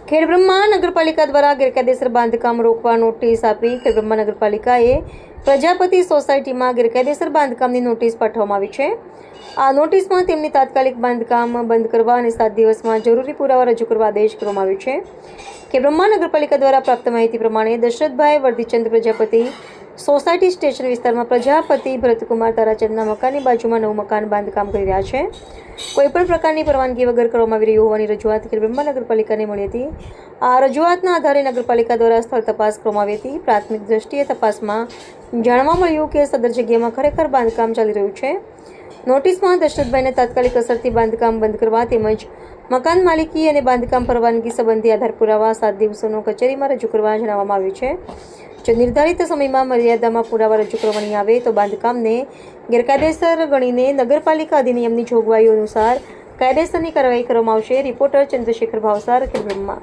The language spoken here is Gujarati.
ખેડબ્રહ્મા નગરપાલિકા દ્વારા ગેરકાયદેસર બાંધકામ રોકવા નોટિસ આપી ખેડબ્રહ્મા નગરપાલિકાએ પ્રજાપતિ સોસાયટીમાં ગેરકાયદેસર બાંધકામની નોટિસ પાઠવવામાં આવી છે. આ નોટિસમાં તેમની તાત્કાલિક બાંધકામ બંધ કરવા અને 7 દિવસમાં જરૂરી પુરાવા રજૂ કરવા આદેશ કરવામાં આવ્યો છે. ખેડબ્રહ્મા નગરપાલિકા દ્વારા પ્રાપ્ત માહિતી પ્રમાણે દશરથભાઈ વર્ધીચંદ પ્રજાપતિ સોસાયટી સ્ટેશન વિસ્તારમાં પ્રજાપતિ ભરતકુમાર તારાચંદના મકાનની બાજુમાં નવું મકાન બાંધકામ કરી રહ્યા છે. કોઈપણ પ્રકારની પરવાનગી વગર કરવામાં આવી રહી હોવાની રજૂઆત ખેડબ્રહ્મા નગરપાલિકાને મળી હતી. આ રજૂઆતના આધારે નગરપાલિકા દ્વારા સ્થળ તપાસ કરવામાં આવી હતી. પ્રાથમિક દ્રષ્ટિએ તપાસમાં જાણવા મળ્યું કે સદર જગ્યામાં ખરેખર બાંધકામ ચાલી રહ્યું છે. નોટિસમાં દશરથભાઈને તાત્કાલિક અસરથી બાંધકામ બંધ કરવા તેમજ મકાન માલિકી અને બાંધકામ પરવાનગી સંબંધી આધાર પુરાવા 7 દિવસોનો કચેરીમાં રજૂ કરવા જણાવવામાં આવ્યું છે. જો નિર્ધારિત સમયમાં મર્યાદામાં પુરાવા રજૂ કરવા નહીં આવે તો બાંધકામને ગેરકાયદેસર ગણીને નગરપાલિકા અધિનિયમની જોગવાઈઓ અનુસાર કાયદેસરની કાર્યવાહી કરવામાં આવશે. રિપોર્ટર ચંદ્રશેખર ભાવસાર, ખેડબ્રહ્મા.